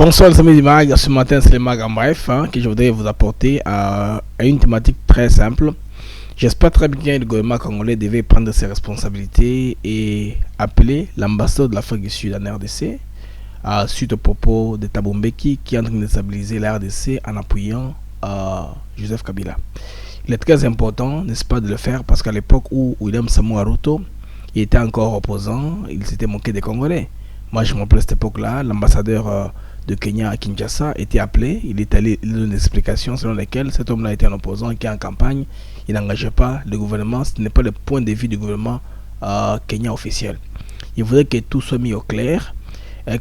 Bonsoir les amis du Mag, ce matin c'est le Mag en bref que je voudrais vous apporter à une thématique très simple. J'espère très bien que le gouvernement congolais devait prendre ses responsabilités et appeler l'ambassadeur de l'Afrique du Sud en RDC suite au propos de Thabo Mbeki qui est en train de déstabiliser la RDC en appuyant Joseph Kabila. Il est très important, n'est-ce pas, de le faire parce qu'à l'époque où William Samoei Ruto il était encore opposant, il s'était moqué des Congolais. Moi je me rappelle à cette époque-là, l'ambassadeur de Kenya à Kinshasa était appelé, il est allé donner des explications selon lesquelles cet homme-là était un opposant qui est en campagne, il n'engageait pas le gouvernement, ce n'est pas le point de vue du gouvernement kenyan officiel. Il voudrait que tout soit mis au clair,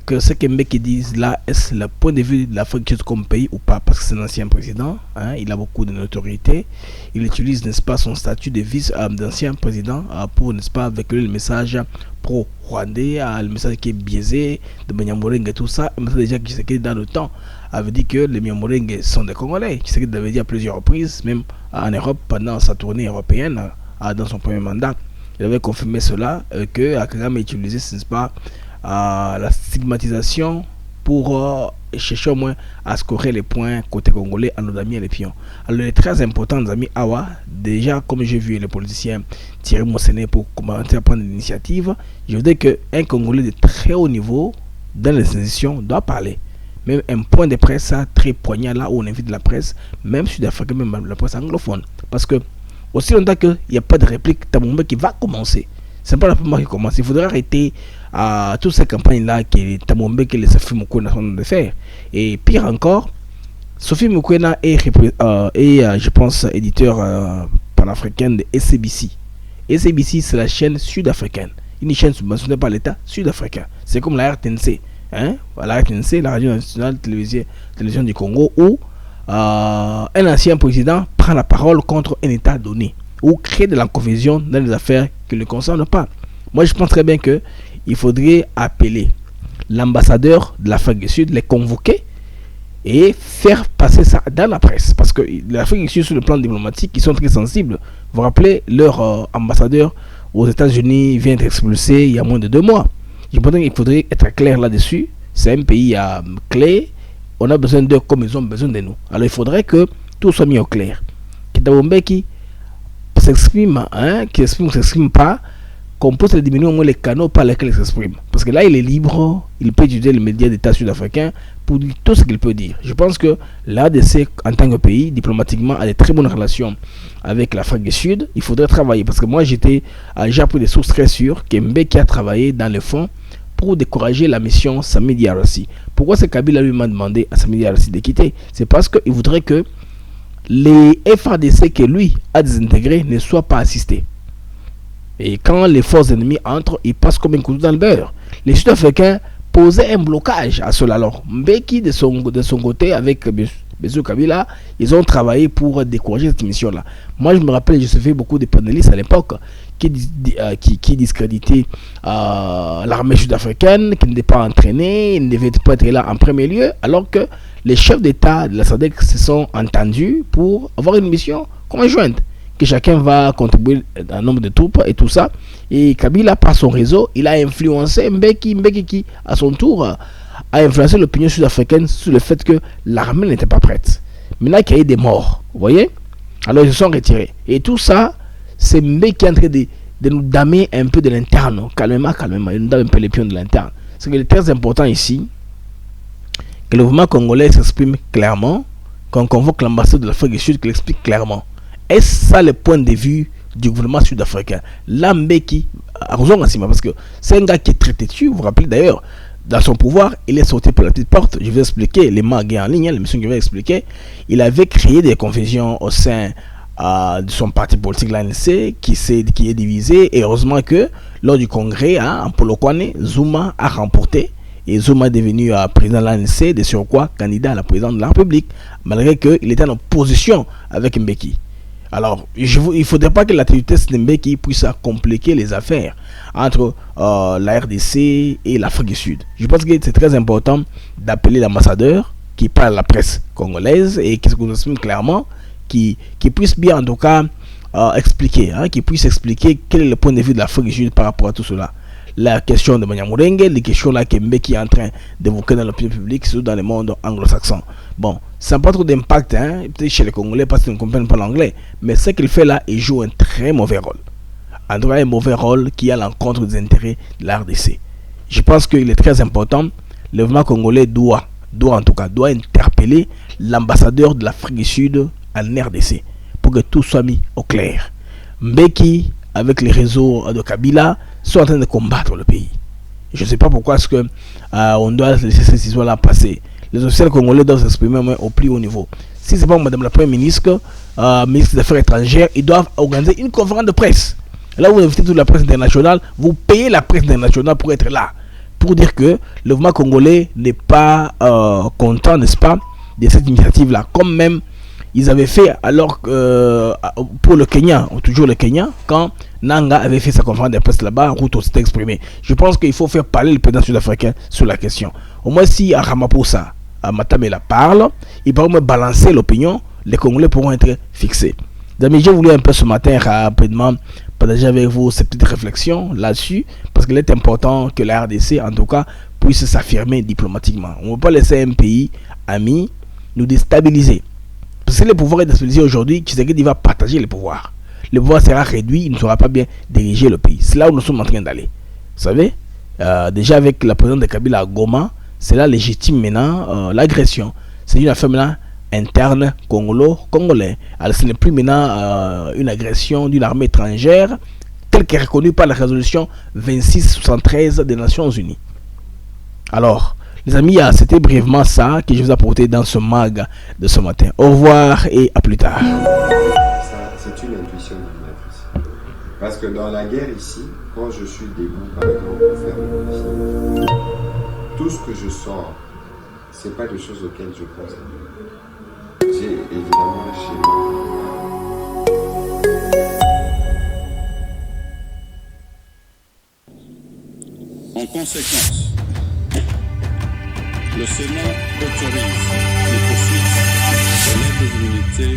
que ce que Mbeki disent là, est-ce le point de vue de l'Afrique comme pays ou pas, parce que c'est un ancien président, il a beaucoup de notoriété, il utilise, n'est-ce pas, son statut de vice d'ancien président pour, n'est-ce pas, véhiculer le message pro-rwandais, le message qui est biaisé de Banyamulenge et tout ça, mais déjà qui s'est dans le temps avait dit que les Banyamulenge sont des Congolais, qui s'est avait dit à plusieurs reprises, même en Europe pendant sa tournée européenne, dans son premier mandat, il avait confirmé cela, que Kagame utilisait, n'est-ce pas, la stigmatisation pour chercher au moins à scorer les points côté congolais à nos amis et les pions. Alors il est très important, nos amis Awa, déjà comme j'ai vu les politiciens tirer mon séné pour commencer à prendre l'initiative, je voudrais qu'un Congolais de très haut niveau dans les institutions doit parler. Même un point de presse très poignant là où on invite la presse, même sud-africaine, même la presse anglophone. Parce que aussi longtemps qu'il n'y a pas de réplique, Thabo Mbeki va commencer. C'est pas la première fois qu'il commence. Il faudrait arrêter toutes ces campagnes-là que Thabo Mbeki et Sophie Mukwena sont en train de faire. Et pire encore, Sophie Mukwena est je pense, éditeur panafricaine de SABC. SABC, c'est la chaîne sud-africaine. Une chaîne subventionnée par l'État sud-africain. C'est comme la RTNC. La RTNC, la Radio Nationale Télévision du Congo, où un ancien président prend la parole contre un État donné, ou crée de la confusion dans les affaires qui ne le concernent pas. Moi, je pense très bien qu'il faudrait appeler l'ambassadeur de l'Afrique du Sud, les convoquer et faire passer ça dans la presse. Parce que l'Afrique du Sud, sur le plan diplomatique, ils sont très sensibles. Vous vous rappelez, leur ambassadeur aux États-Unis vient d'être expulsé il y a moins de 2 mois. Je pense qu'il faudrait être clair là-dessus. C'est un pays clé. On a besoin d'eux comme ils ont besoin de nous. Alors il faudrait que tout soit mis au clair. Que Thabo Mbeki s'exprime, qui ne s'exprime pas, qu'on puisse diminuer au moins les canaux par lesquels il s'exprime. Parce que là, il est libre, il peut utiliser les médias d'État sud-africains pour dire tout ce qu'il peut dire. Je pense que l'ADC, en tant que pays, diplomatiquement, a de très bonnes relations avec l'Afrique du Sud. Il faudrait travailler. Parce que moi, j'ai appris des sources très sûres que Mbeki a travaillé dans le fond pour décourager la mission Sami Diarra. Pourquoi c'est Kabila lui m'a demandé à Sami Diarra de quitter? C'est parce qu'il voudrait que les FARDC que lui a désintégrés ne soient pas assistés. Et quand les forces ennemies entrent, ils passent comme un couteau dans le beurre. Les Sud-Africains posaient un blocage à cela. Alors, Mbeki, de son côté, avec M. Kabila, ils ont travaillé pour décourager cette mission-là. Moi, je me rappelle, je suivais beaucoup de panélistes à l'époque qui discréditaient l'armée sud-africaine, qui n'était pas entraînée, ils ne devaient pas être là en premier lieu, alors que les chefs d'État de la SADC se sont entendus pour avoir une mission conjointe, que chacun va contribuer un nombre de troupes et tout ça. Et Kabila, par son réseau, il a influencé Mbeki qui, à son tour, a influencé l'opinion sud-africaine sur le fait que l'armée n'était pas prête. Maintenant qu'il y a eu des morts, vous voyez, alors ils se sont retirés. Et tout ça, c'est Mbeki qui est en train de nous damer un peu de l'interne. Calmement, il nous dame un peu les pions de l'interne. Ce qui est très important ici, que le gouvernement congolais s'exprime clairement, qu'on convoque l'ambassadeur de l'Afrique du Sud, qu'il explique clairement. Est-ce ça le point de vue du gouvernement sud-africain? Là, Mbeki, parce que c'est un gars qui est très têtu. Vous vous rappelez d'ailleurs, dans son pouvoir, il est sorti par la petite porte. Je vais expliquer, les mags en ligne, l'émission que je vais expliquer. Il avait créé des confusions au sein de son parti politique, l'ANC, qui est divisé. Et heureusement que lors du congrès, en Polokwane, Zuma a remporté. Et Zuma est devenu président de l'ANC, de surcroît candidat à la présidence de la République, malgré qu'il était en opposition avec Mbeki. Alors, il ne faudrait pas que l'activité de Mbeki puisse compliquer les affaires entre la RDC et l'Afrique du Sud. Je pense que c'est très important d'appeler l'ambassadeur qui parle à la presse congolaise et qui se exprime clairement, qui puisse bien en tout cas expliquer, qui puisse expliquer quel est le point de vue de l'Afrique du Sud par rapport à tout cela. la question de Manyamurenge, les questions là que Mbeki est en train d'évoquer dans l'opinion publique, surtout dans le monde anglo-saxon. Bon, ça n'a pas trop d'impact, hein, peut-être chez les Congolais parce qu'ils ne comprennent pas l'anglais, mais ce qu'il fait là, il joue un très mauvais rôle. En tout cas, un mauvais rôle qui est à l'encontre des intérêts de la RDC. Je pense qu'il est très important. Le gouvernement congolais doit interpeller l'ambassadeur de l'Afrique du Sud en RDC pour que tout soit mis au clair. Mbeki, avec les réseaux de Kabila, sont en train de combattre le pays. Je ne sais pas pourquoi est-ce que on doit laisser cette histoire-là passer. Les officiels congolais doivent s'exprimer au plus haut niveau. Si ce n'est pas Madame la Première ministre, ministre des Affaires étrangères, ils doivent organiser une conférence de presse. Là où vous invitez toute la presse internationale, vous payez la presse internationale pour être là. Pour dire que le gouvernement congolais n'est pas content, n'est-ce pas, de cette initiative-là. Comme même ils avaient fait alors pour le Kenya, toujours le Kenya, quand Nanga avait fait sa conférence de presse là-bas, Ruto s'était exprimé. Je pense qu'il faut faire parler le président sud-africain sur la question. Au moins si à Ramaphosa, à Matamela parle, il pourra me balancer l'opinion, les Congolais pourront être fixés. D'amis, je voulais un peu ce matin rapidement partager avec vous ces petites réflexions là-dessus, parce qu'il est important que la RDC, en tout cas, puisse s'affirmer diplomatiquement. On ne peut pas laisser un pays ami nous déstabiliser. Parce que le pouvoir est déstabilisé aujourd'hui, Tshisekedi va partager le pouvoir. Le pouvoir sera réduit, il ne saura pas bien diriger le pays. C'est là où nous sommes en train d'aller. Vous savez, déjà avec la présidente de Kabila à Goma, c'est là légitime maintenant l'agression. C'est une affaire maintenant interne congolais. Alors ce n'est plus maintenant une agression d'une armée étrangère telle qu'est reconnue par la résolution 2673 des Nations Unies. Alors, les amis, c'était brièvement ça que je vous ai apporté dans ce mag de ce matin. Au revoir et à plus tard. C'est une intuition de maître. Parce que dans la guerre ici, quand je suis debout, par exemple, pour faire le métier, tout ce que je sors, ce n'est pas des choses auxquelles je pense. J'ai évidemment un schéma. En conséquence, le Sénat autorise les poursuites de l'aide d'immunité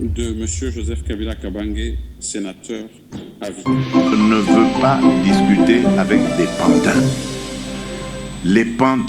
de M. Joseph Kabila Kabange, sénateur à vie. Je ne veux pas discuter avec des pantins. Les pantins